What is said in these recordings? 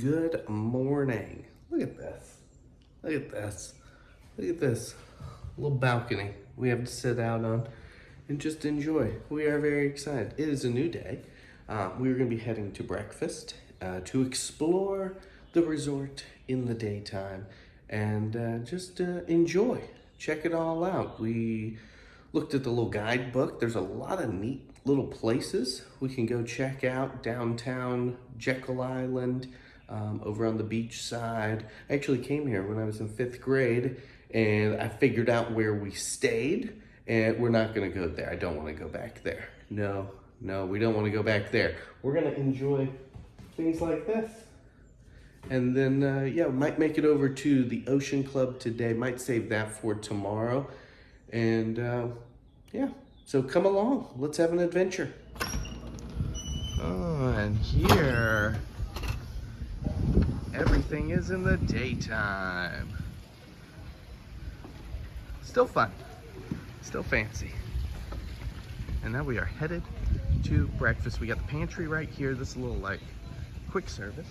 Good morning. Look at this. Look at this. Look at this little balcony we have to sit out on and just enjoy. We are very excited. It is a new day. We're going to be heading to breakfast to explore the resort in the daytime and just enjoy. Check it all out. We looked at the little guidebook. There's a lot of neat little places we can go check out downtown Jekyll Island, over on the beach side. I actually came here when I was in 5th grade and I figured out where we stayed, and we're not gonna go there. I don't wanna go back there. No, we don't wanna go back there. We're gonna enjoy things like this. And then, yeah, might make it over to the Ocean Club today. Might save that for tomorrow. And yeah, so come along. Let's have an adventure. Oh, and here, everything is in the daytime. Still fun, still fancy. And now we are headed to breakfast. We got the pantry right here. This is a little like quick service.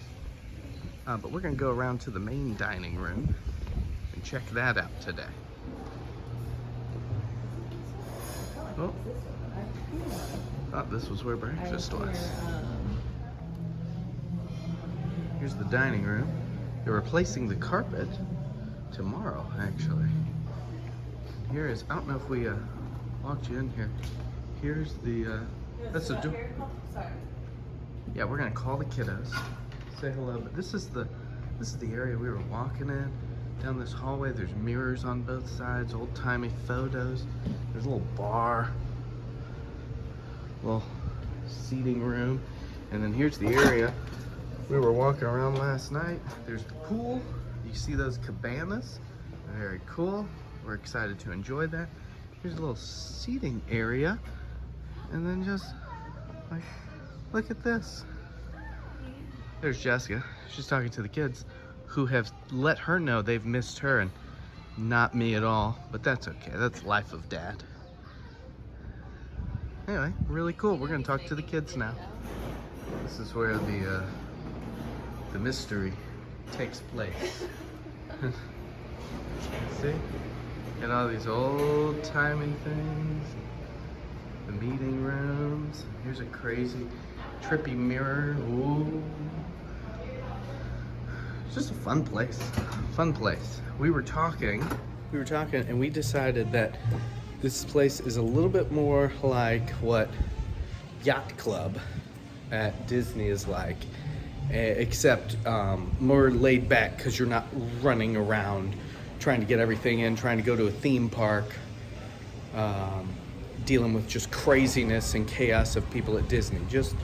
But we're gonna go around to the main dining room and check that out today. Oh, thought this was where breakfast was. Here's the dining room. They're replacing the carpet tomorrow, actually. Here is, I don't know if we walked you in here. Here's the, that's the door. Yeah, we're gonna call the kiddos, say hello. But this is the area we were walking in. Down this hallway, there's mirrors on both sides, old-timey photos. There's a little bar, little seating room. And then here's the area we were walking around last night. There's the pool. You see those cabanas? Very cool. We're excited to enjoy that. Here's a little seating area. And then just, like, look at this. There's Jessica. She's talking to the kids who have let her know they've missed her and not me at all. But that's okay. That's life of dad. Anyway, really cool. We're gonna talk to the kids now. This is where the mystery takes place. See? And all these old-timey things. The meeting rooms. Here's a crazy, trippy mirror. Ooh. It's just a fun place. Fun place. We were talking and we decided that this place is a little bit more like what Yacht Club at Disney is like, except more laid back because you're not running around trying to get everything in, trying to go to a theme park, dealing with just craziness and chaos of people at Disney. Just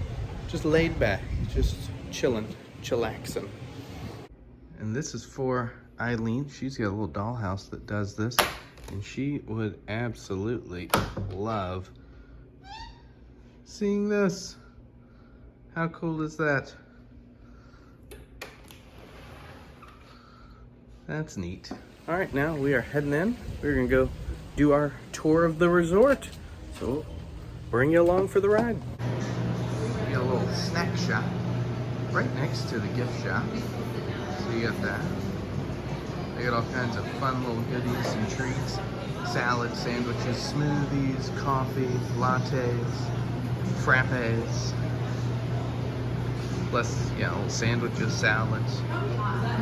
laid back, just chilling, chillaxing. And this is for Eileen. She's got a little dollhouse that does this, and she would absolutely love seeing this. How cool is that? That's neat. All right, now we are heading in. We're gonna go do our tour of the resort. So bring you along for the ride. We got a little snack shop right next to the gift shop. So you got that. They got all kinds of fun little goodies and treats. Salads, sandwiches, smoothies, coffee, lattes, frappes. Plus, yeah, little sandwiches, salads.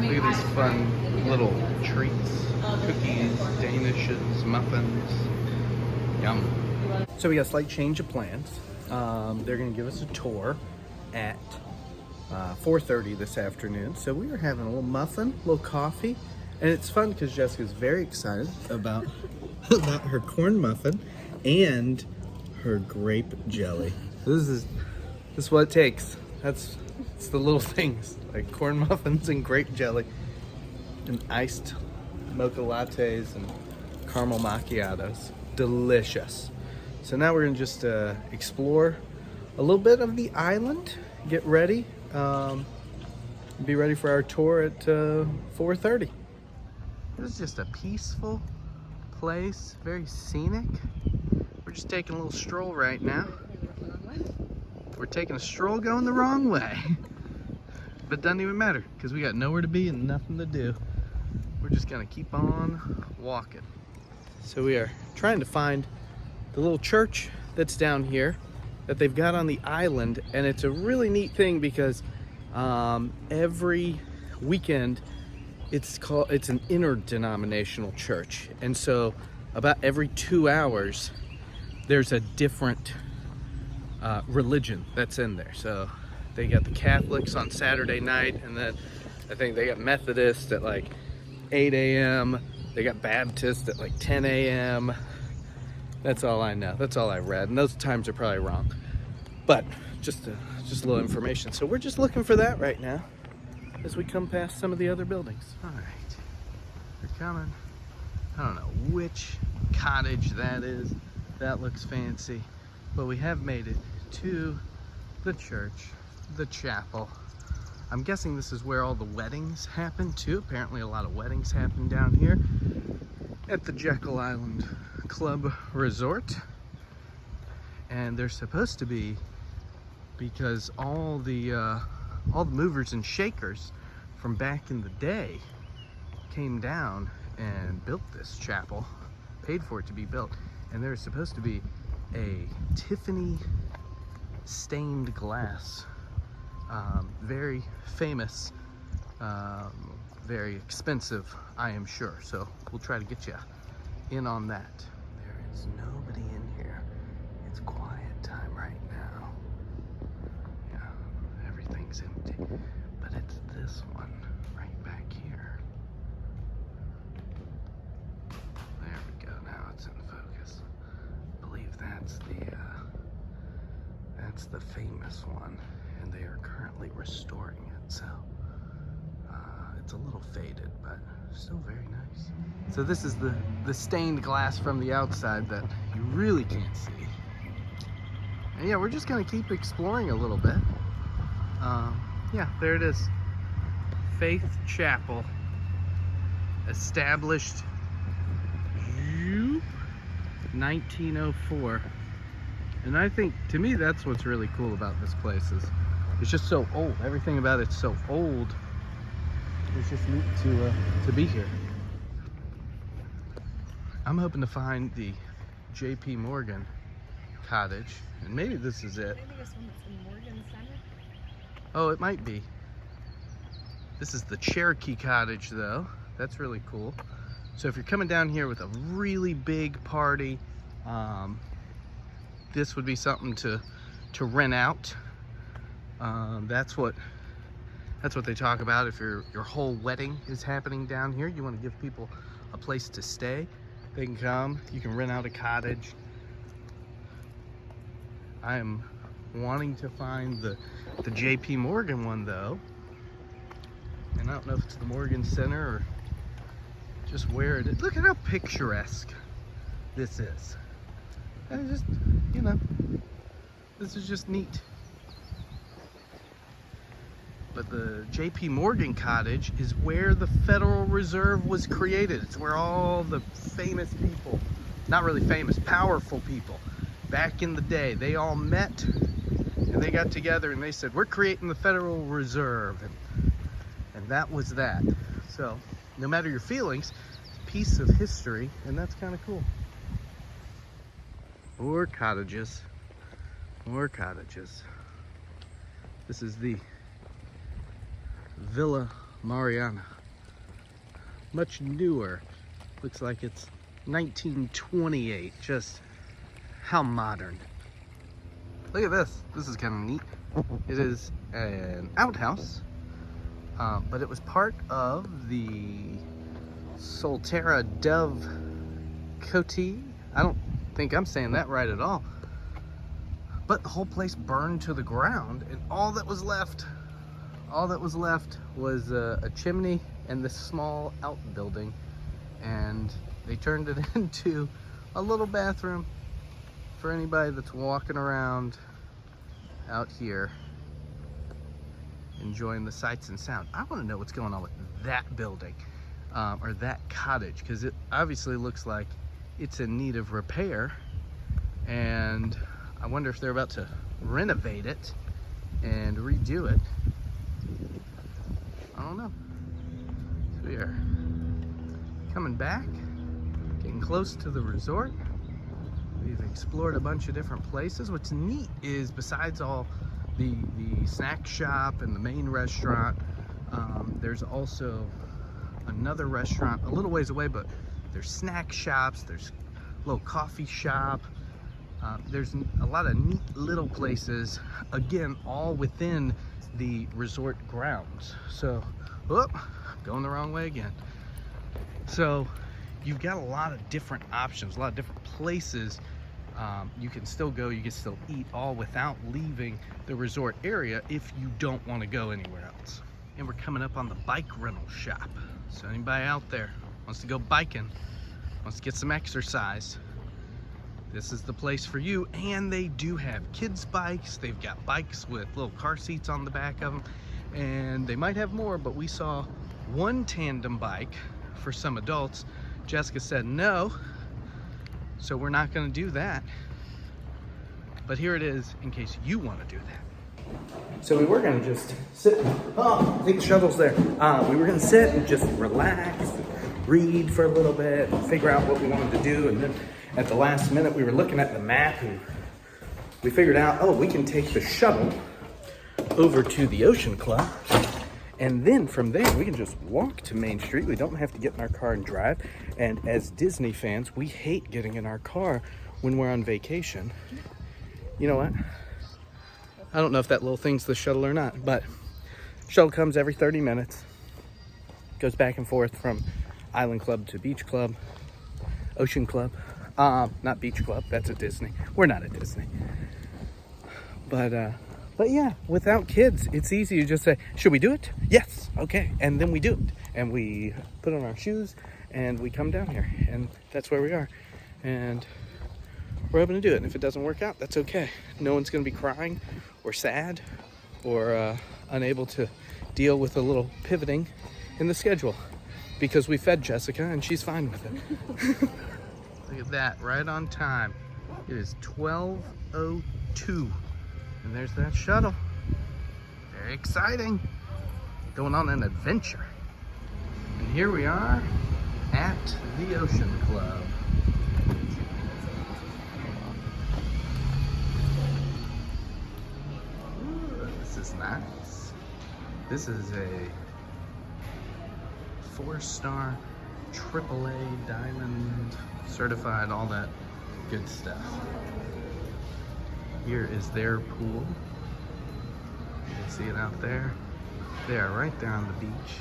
Look at these fun little treats. Cookies, danishes, muffins. Yum. So we got a slight change of plans. They're gonna give us a tour at 4:30 this afternoon. So we are having a little muffin, a little coffee. And it's fun because Jessica's very excited about her corn muffin and her grape jelly. This is what it takes. It's the little things like corn muffins and grape jelly and iced mocha lattes and caramel macchiatos. Delicious. So now we're gonna just explore a little bit of the island, get ready, be ready for our tour at 4:30. This is just a peaceful place, very scenic. We're just taking a little stroll right now. We're taking a stroll going the wrong way. But it doesn't even matter because we got nowhere to be and nothing to do. We're just gonna keep on walking. So we are trying to find the little church that's down here that they've got on the island, and it's a really neat thing because every weekend it's an interdenominational church, and so about every 2 hours there's a different religion that's in there. So they got the Catholics on Saturday night, and then I think they got Methodists at like 8 a.m. They got Baptists at like 10 a.m. That's all I know. That's all I read, and those times are probably wrong. But just a little information. So we're just looking for that right now as we come past some of the other buildings. All right, we're coming. I don't know which cottage that is. That looks fancy, but we have made it to the church, the chapel. I'm guessing this is where all the weddings happen too. Apparently a lot of weddings happen down here at the Jekyll Island Club Resort. And they're supposed to be, because all the movers and shakers from back in the day came down and built this chapel, paid for it to be built. And there's supposed to be a Tiffany stained glass, very famous, very expensive, I am sure. So we'll try to get you in on that. There is nobody in here. It's quiet time right now. Yeah, everything's empty. But it's this one right back here. There we go. Now it's in focus. I believe that's the famous one, and they are currently restoring it. So it's a little faded, but still very nice. So this is the stained glass from the outside that you really can't see. And yeah, we're just gonna keep exploring a little bit. Yeah, there it is. Faith Chapel, established 1904. And I think, to me, that's what's really cool about this place is it's just so old. Everything about it's so old. It's just neat to be here. I'm hoping to find the J.P. Morgan cottage, and maybe this is it. Maybe this one that's in Morgan Center? Oh, it might be. This is the Cherokee cottage, though. That's really cool. So if you're coming down here with a really big party, this would be something to rent out. That's what they talk about. If your whole wedding is happening down here, you want to give people a place to stay. They can come. You can rent out a cottage. I am wanting to find the J.P. Morgan one though, and I don't know if it's the Morgan Center or just where it is. Look at how picturesque this is. And just, you know, this is just neat. But the J.P. Morgan cottage is where the Federal Reserve was created. It's where all the famous people, not really famous, powerful people, back in the day, they all met and they got together and they said, we're creating the Federal Reserve. And that was that. So no matter your feelings, it's a piece of history, and that's kind of cool. More cottages. More cottages. This is the Villa Mariana. Much newer. Looks like it's 1928. Just how modern. Look at this. This is kind of neat. It is an outhouse, but it was part of the Solterra Dove Cote. I don't think I'm saying that right at all. But the whole place burned to the ground, and all that was left was a chimney and this small outbuilding, and they turned it into a little bathroom for anybody that's walking around out here enjoying the sights and sound. I want to know what's going on with that building, or that cottage, because it obviously looks like it's in need of repair, and I wonder if they're about to renovate it and redo it. don't know. So we are coming back, getting close to the resort. We've explored a bunch of different places. What's neat is besides all the snack shop and the main restaurant, there's also another restaurant a little ways away, but there's snack shops, there's a little coffee shop. There's a lot of neat little places, again, all within the resort grounds. So, whoop, going the wrong way again. So you've got a lot of different options, a lot of different places you can still go, you can still eat, all without leaving the resort area if you don't want to go anywhere else. And we're coming up on the bike rental shop. So anybody out there wants to go biking, wants to get some exercise, this is the place for you. And they do have kids bikes. They've got bikes with little car seats on the back of them, and they might have more, but we saw one tandem bike for some adults. Jessica said no, so we're not going to do that. But here it is in case you want to do that. So we were going to just sit. Oh, I think the shuttle's there. We were going to sit and just relax, read for a little bit, figure out what we wanted to do. And then at the last minute, we were looking at the map and we figured out, oh, we can take the shuttle over to the Ocean Club. And then from there, we can just walk to Main Street. We don't have to get in our car and drive. And as Disney fans, we hate getting in our car when we're on vacation. You know what? I don't know if that little thing's the shuttle or not, but shuttle comes every 30 minutes. Goes back and forth from Island Club to Beach Club, Ocean Club. Not Beach Club, that's at Disney. We're not at Disney. But yeah, without kids, it's easy to just say, should we do it? Yes, okay. And then we do it. And we put on our shoes and we come down here. And that's where we are. And we're hoping to do it. And if it doesn't work out, that's okay. No one's going to be crying or sad or unable to deal with a little pivoting in the schedule. Because we fed Jessica and she's fine with it. Look at that, right on time. It is 12:02. And there's that shuttle. Very exciting. Going on an adventure. And here we are at the Ocean Club. Ooh, this is nice. This is a 4-star AAA diamond certified, all that good stuff. Here is their pool. You can see it out there. They are right there on the beach.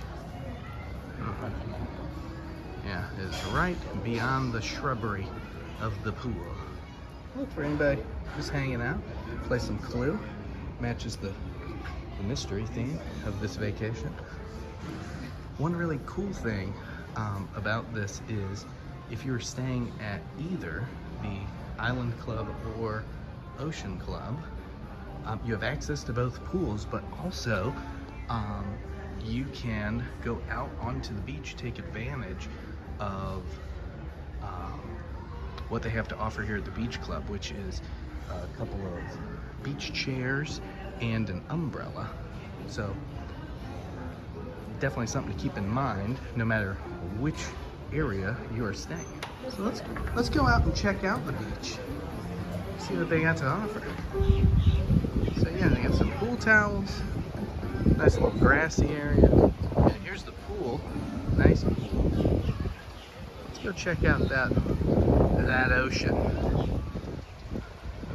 Yeah, it is right beyond the shrubbery of the pool. Look for anybody just hanging out. Play some Clue. Matches the mystery theme of this vacation. One really cool thing about this is if you're staying at either the Island Club or Ocean Club, you have access to both pools, but also you can go out onto the beach, take advantage of what they have to offer here at the Beach Club, which is a couple of beach chairs and an umbrella. So definitely something to keep in mind no matter which area you are staying. So let's go out and check out the beach. See what they got to offer. So yeah, they got some pool towels, nice little grassy area. And here's the pool, nice pool. Let's go check out that ocean.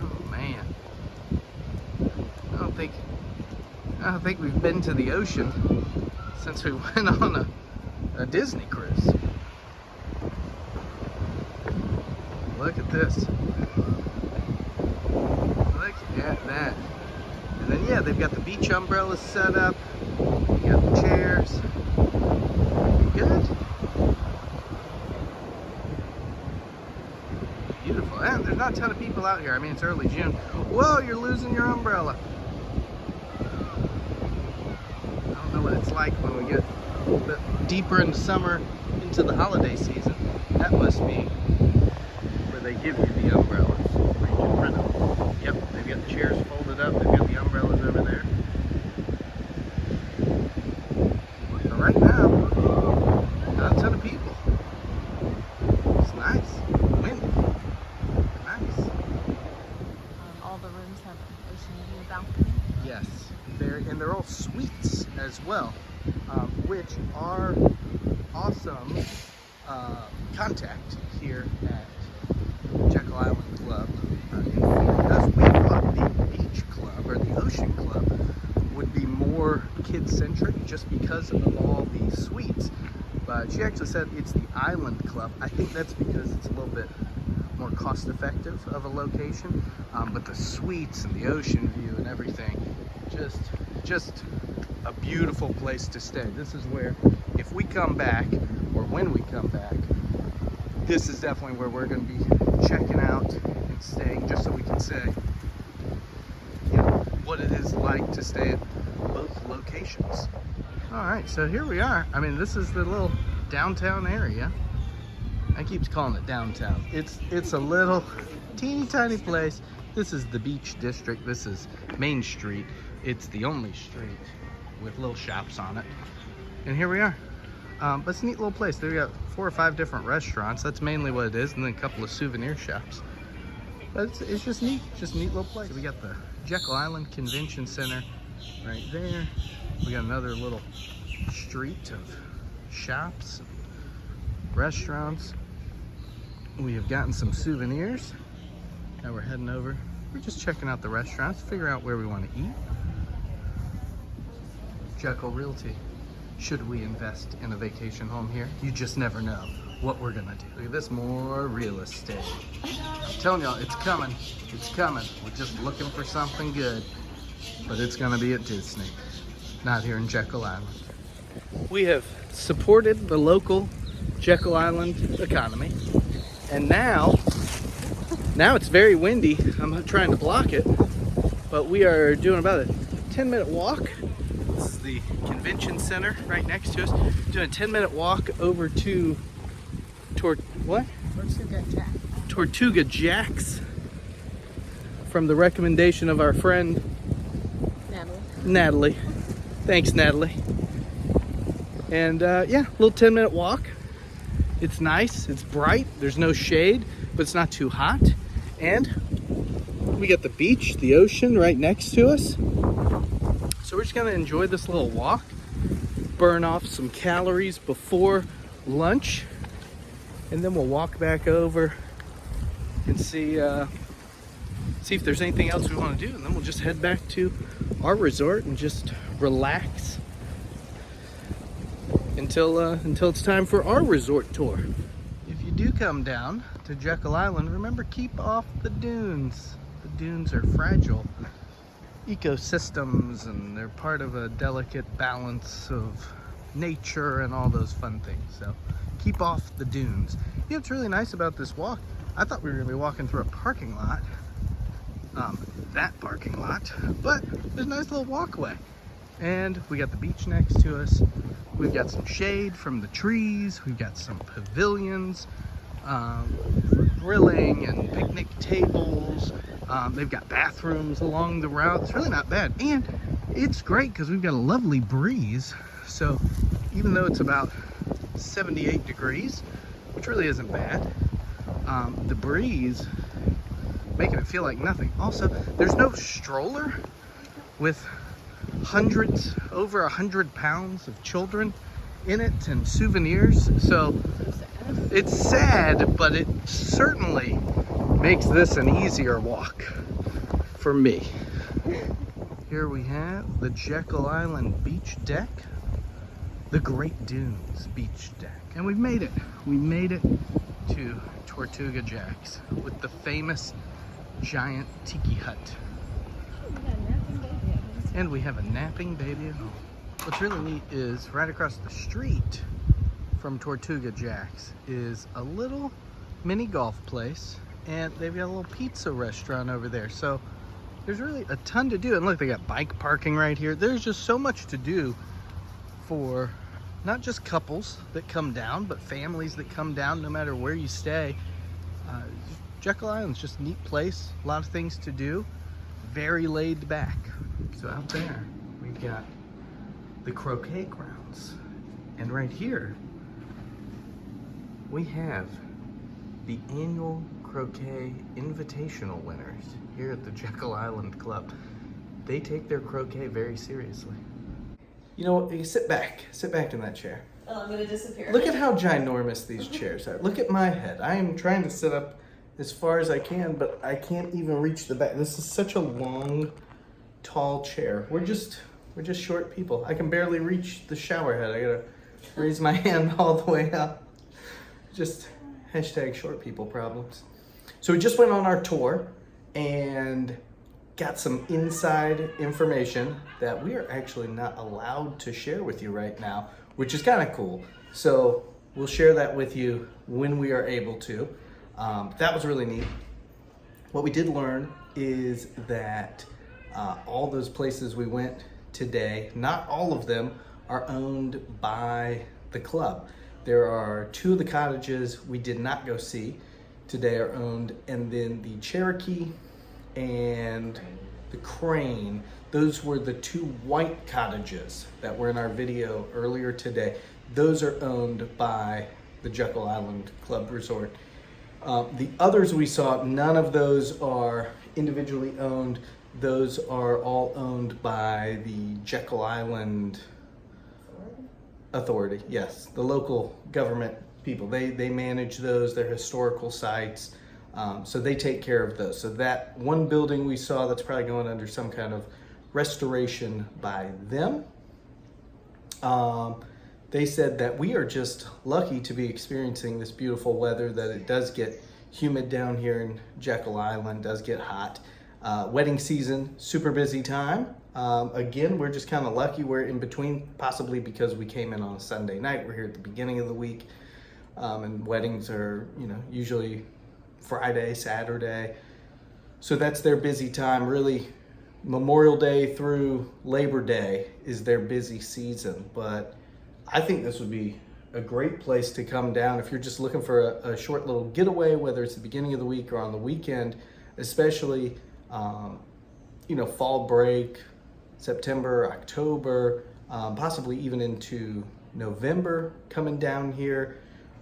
Oh man, I don't think we've been to the ocean since we went on a Disney cruise. Look at this. Look at that. And then yeah, they've got the beach umbrellas set up. You got the chairs. Good. Beautiful. And there's not a ton of people out here. I mean, it's early June. Whoa, you're losing your umbrella. I don't know what it's like when we get a little bit deeper into summer, into the holiday season. That must be where they give you the umbrellas, where you can rent them. Yep, they've got the chairs folded up, they've got the umbrellas over there. well, which our awesome contact here at Jekyll Island Club informed us. We thought the beach club or the ocean club would be more kid-centric just because of all the suites. But she actually said it's the Island Club. I think that's because it's a little bit more cost-effective of a location. But the suites and the ocean view and everything, just a beautiful place to stay. This is where, if we come back, or when we come back, this is definitely where we're going to be checking out and staying, just so we can say, you know, what it is like to stay at both locations. All right, so here we are. I mean, this is the little downtown area. I keep calling it downtown. It's a little teeny tiny place. This is the beach district. This is Main Street. It's the only street with little shops on it. And here we are. But it's a neat little place. They've got 4 or 5 different restaurants. That's mainly what it is, and then a couple of souvenir shops. But it's just neat. Just a neat little place. So we got the Jekyll Island Convention Center right there. We got another little street of shops, restaurants. We have gotten some souvenirs. Now we're heading over. We're just checking out the restaurants, figure out where we want to eat. Jekyll Realty. Should we invest in a vacation home here? You just never know what we're gonna do. Look at this, more real estate. I'm telling y'all, it's coming. It's coming. We're just looking for something good. But it's gonna be at Disney, not here in Jekyll Island. We have supported the local Jekyll Island economy. And now it's very windy. I'm trying to block it, but we are doing about a 10-minute walk. This is the convention center right next to us. Doing a 10-minute walk over to Tortuga Jack's from the recommendation of our friend Natalie. Thanks, Natalie. And yeah, a little 10-minute walk. It's nice, it's bright, there's no shade, but it's not too hot. And we got the beach, the ocean right next to us. So we're just gonna enjoy this little walk, burn off some calories before lunch, and then we'll walk back over and see if there's anything else we wanna do, and then we'll just head back to our resort and just relax until it's time for our resort tour. If you do come down to Jekyll Island, remember, keep off the dunes. The dunes are fragile ecosystems, and they're part of a delicate balance of nature and all those fun things. So keep off the dunes. You know what's really nice about this walk? I thought we were gonna be walking through a parking lot, that parking lot, but there's a nice little walkway. And we got the beach next to us. We've got some shade from the trees. We've got some pavilions, for grilling and picnic tables. They've got bathrooms along the route. It's really not bad. And it's great because we've got a lovely breeze. So even though it's about 78 degrees, which really isn't bad, the breeze making it feel like nothing. Also, there's no stroller with hundreds, over 100 pounds of children in it and souvenirs. So it's sad, but it certainly makes this an easier walk for me. Here we have the Jekyll Island beach deck, the Great Dunes beach deck. And we've made it. We made it to Tortuga Jack's with the famous giant tiki hut. And we have a napping baby at home. What's really neat is right across the street from Tortuga Jack's is a little mini golf place, and they've got a little pizza restaurant over there. So there's really a ton to do. And look, they got bike parking right here. There's just so much to do for not just couples that come down, but families that come down no matter where you stay. Jekyll Island's just a neat place, a lot of things to do, very laid back. So out there, we've got the croquet grounds. And right here, we have the annual croquet invitational winners here at the Jekyll Island Club. They take their croquet very seriously. You know what? You sit back in that chair. Oh, I'm gonna disappear. Look at how ginormous these chairs are. Look at my head. I am trying to sit up as far as I can, but I can't even reach the back. This is such a long, tall chair. We're just short people. I can barely reach the shower head. I gotta raise my hand all the way up. Just hashtag short people problems. So we just went on our tour and got some inside information that we are actually not allowed to share with you right now, which is kind of cool. So we'll share that with you when we are able to. That was really neat. What we did learn is that all those places we went today, not all of them are owned by the club. There are 2 of the cottages we did not go see today are owned, and then the Cherokee and the Crane, those were the 2 white cottages that were in our video earlier today. Those are owned by the Jekyll Island Club Resort. The others we saw, none of those are individually owned. Those are all owned by the Jekyll Island Authority. Yes, the local government people. They manage those. They're historical sites. So they take care of those. So that one building we saw, that's probably going under some kind of restoration by them. They said that we are just lucky to be experiencing this beautiful weather, that it does get humid down here in Jekyll Island, does get hot. Wedding season, super busy time. Again, we're just kind of lucky we're in between, possibly because we came in on a Sunday night. We're here at the beginning of the week, and weddings are, usually Friday, Saturday. So that's their busy time. Really, Memorial Day through Labor Day is their busy season. But I think this would be a great place to come down if you're just looking for a short little getaway, whether it's the beginning of the week or on the weekend, especially, fall break, September, October, possibly even into November coming down here.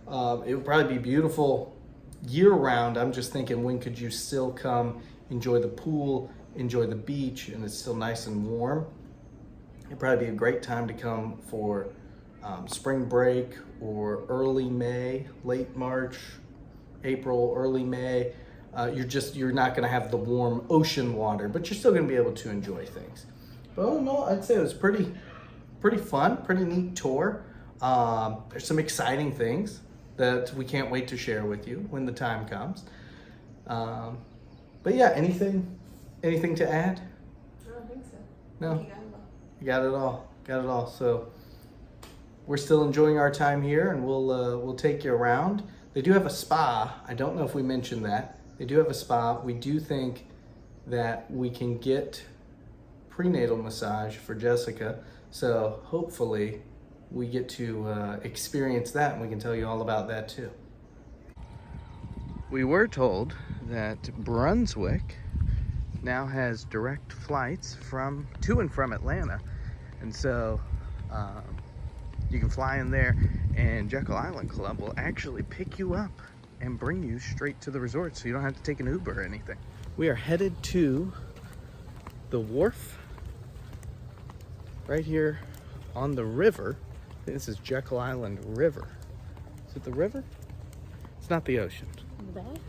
It would probably be beautiful year round. I'm just thinking, when could you still come, enjoy the pool, enjoy the beach, and it's still nice and warm? It'd probably be a great time to come for spring break or early May, late March, April, early May. You're not going to have the warm ocean water, but you're still going to be able to enjoy things. But all in all, I'd say it was pretty fun, pretty neat tour. There's some exciting things that we can't wait to share with you when the time comes. But yeah, anything to add? I don't think so. No, you got it all. So we're still enjoying our time here, and we'll take you around. They do have a spa. I don't know if we mentioned that. They do have a spa. We do think that we can get prenatal massage for Jessica. So hopefully we get to experience that, and we can tell you all about that too. We were told that Brunswick now has direct flights to and from Atlanta, and so you can fly in there, and Jekyll Island Club will actually pick you up and bring you straight to the resort, so you don't have to take an Uber or anything. We are headed to the wharf right here on the river. This is Jekyll Island River. Is it the river? It's not the ocean. The bay?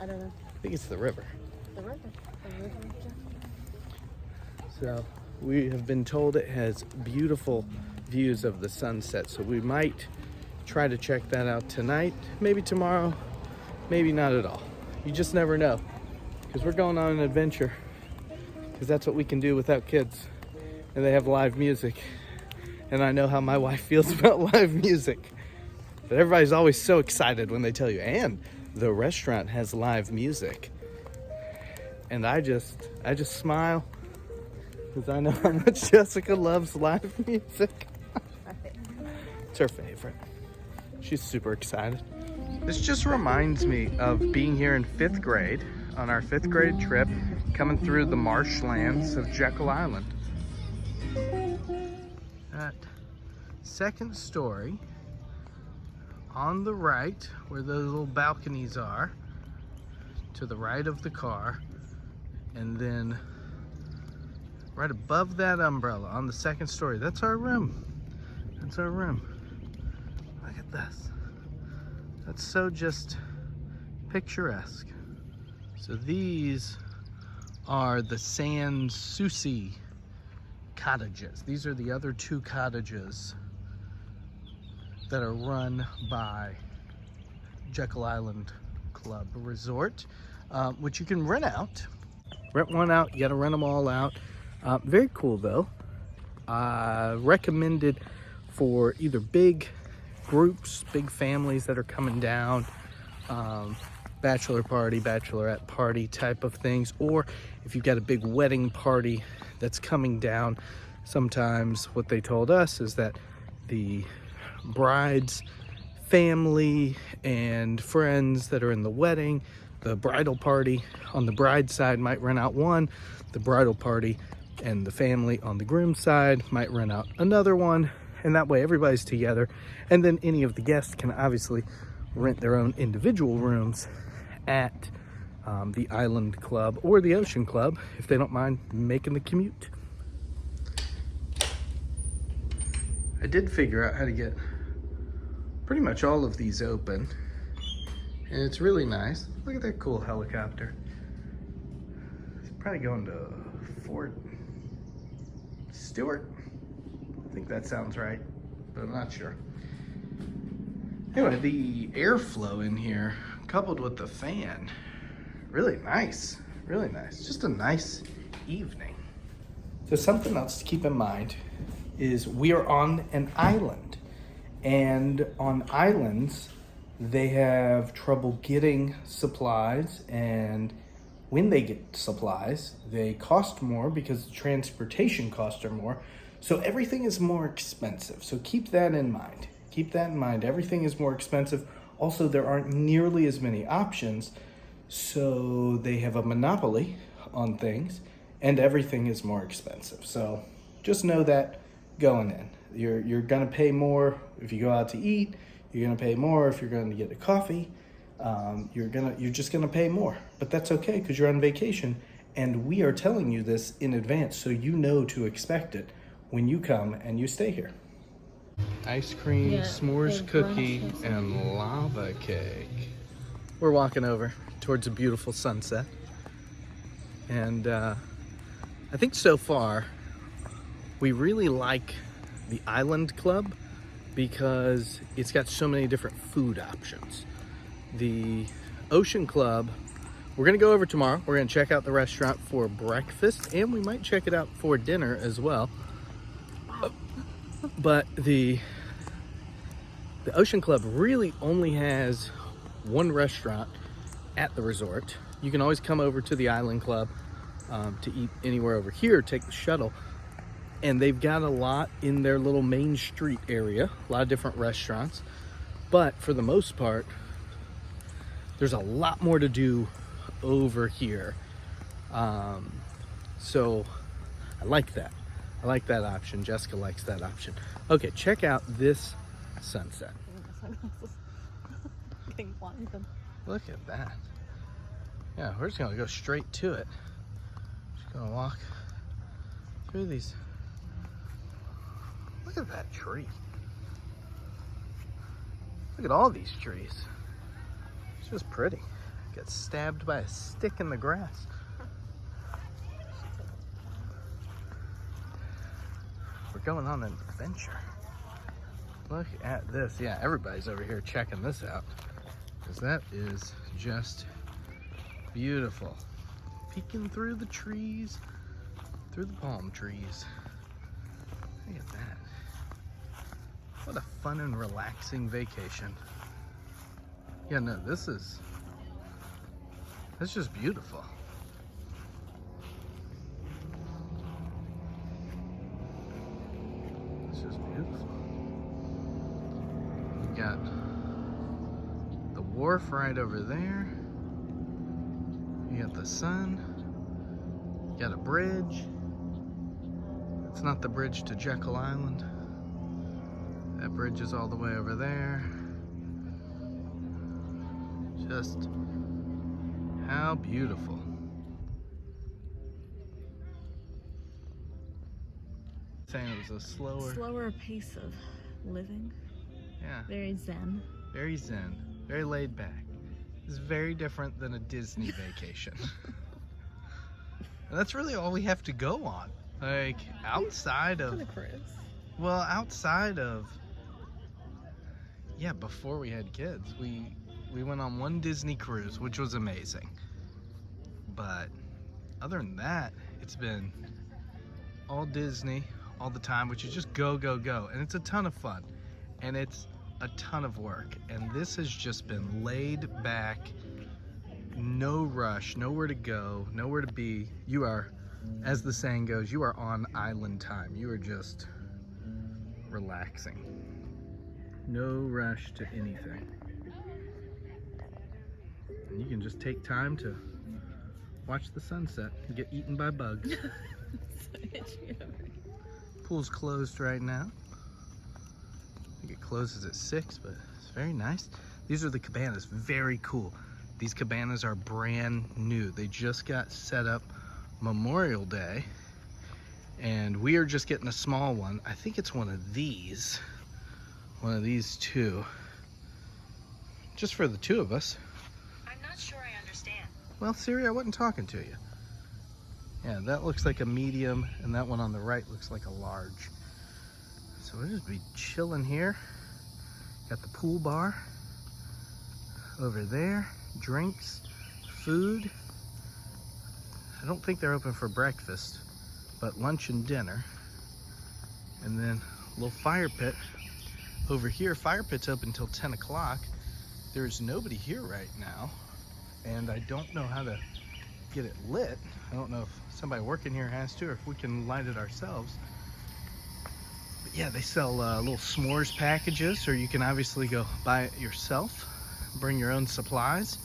I don't know. I think it's the river. The river. The river. So we have been told it has beautiful views of the sunset, so we might try to check that out tonight, maybe tomorrow, maybe not at all. You just never know, because we're going on an adventure, because that's what we can do without kids, and they have live music, and I know how my wife feels about live music, but everybody's always so excited when they tell you, and the restaurant has live music, and I just smile, because I know how much Jessica loves live music. It's her favorite. She's super excited. This just reminds me of being here in 5th grade, on our 5th grade trip, coming through the marshlands of Jekyll Island. That second story on the right, where those little balconies are, to the right of the car, and then right above that umbrella on the second story. That's our room. That's our room. Look at this. That's so just picturesque. So these are the Sans Souci cottages. These are the other two cottages that are run by Jekyll Island Club Resort, which you can rent out. Rent one out, you gotta rent them all out. Very cool though. Recommended for either big groups, big families that are coming down, bachelor party, bachelorette party type of things, or if you've got a big wedding party that's coming down. Sometimes what they told us is that the bride's family and friends that are in the wedding, the bridal party on the bride's side might rent out one, the bridal party and the family on the groom's side might rent out another one, and that way everybody's together. And then any of the guests can obviously rent their own individual rooms at the Island Club or the Ocean Club if they don't mind making the commute. I did figure out how to get pretty much all of these open, and it's really nice. Look at that cool helicopter. It's probably going to Fort Stewart. I think that sounds right, but I'm not sure. Anyway, the airflow in here, coupled with the fan, really nice, really nice. Just a nice evening. So something else to keep in mind is we are on an island, and on islands, they have trouble getting supplies, and when they get supplies, they cost more because the transportation costs are more. So everything is more expensive. So keep that in mind. Keep that in mind. Everything is more expensive. Also, there aren't nearly as many options. So they have a monopoly on things, and everything is more expensive. So just know that going in. You're gonna pay more if you go out to eat. You're gonna pay more if you're going to get a coffee. You're just gonna pay more, but that's okay because you're on vacation, and we are telling you this in advance so you know to expect it when you come and you stay here. Ice cream, Yeah, s'mores big cookie, brunch. and lava cake. We're walking over towards a beautiful sunset, and I think so far we really like the Island Club because it's got so many different food options. The Ocean Club, we're gonna go over tomorrow. We're gonna check out the restaurant for breakfast, and we might check it out for dinner as well. But the Ocean Club really only has one restaurant at the resort. You can always come over to the Island Club to eat anywhere over here, take the shuttle. And they've got a lot in their little main street area, a lot of different restaurants. But for the most part, there's a lot more to do over here. So I like that. I like that option. Jessica likes that option. Okay, check out this sunset. Look at that. Yeah, we're just gonna go straight to it. Just gonna walk through these. Look at that tree. Look at all these trees. It's just pretty. Got stabbed by a stick in the grass. We're going on an adventure. Look at this. Yeah, everybody's over here checking this out because that is just beautiful. Peeking through the trees, through the palm trees. Look at that. What a fun and relaxing vacation. Yeah, no, that's just beautiful. It's just beautiful. You got the wharf right over there. You got the sun. You got a bridge. It's not the bridge to Jekyll Island. That bridge is all the way over there. Just how beautiful. Saying it was a slower pace of living. yeah, Very zen. very zen, very laid back. It's very different than a Disney vacation. And that's really all we have to go on. Like, outside of, On a cruise. well, outside of, yeah, before we had kids, we went on one Disney cruise, which was amazing. But other than that, it's been all Disney all the time, which is just go, go, go. And it's a ton of fun. And it's a ton of work. And this has just been laid back, no rush, nowhere to go, nowhere to be. You are, as the saying goes, you are on island time. You are just relaxing. No rush to anything. And you can just take time to watch the sunset and get eaten by bugs. Pool's closed right now. I think it closes at 6, but it's very nice. These are the cabanas, very cool. These cabanas are brand new. They just got set up Memorial Day, and we are just getting a small one. I think it's one of these two, just for the two of us. I'm not sure I understand. Well, Siri, I wasn't talking to you. Yeah, that looks like a medium, and that one on the right looks like a large. So we'll just be chilling here. Got the pool bar over there, drinks, food. I don't think they're open for breakfast, but lunch and dinner. And then a little fire pit over here. Fire pit's open until 10 o'clock. There's nobody here right now, and I don't know how to get it lit. I don't know if somebody working here has to, or if we can light it ourselves. But yeah, they sell little s'mores packages, or you can obviously go buy it yourself, bring your own supplies,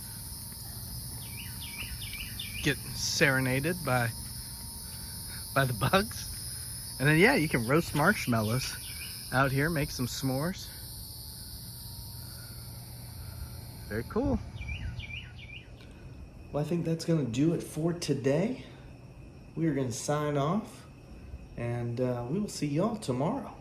get serenaded by the bugs. And then yeah, you can roast marshmallows out here, make some s'mores. Very cool. Well, I think that's going to do it for today. We are going to sign off, and we will see y'all tomorrow.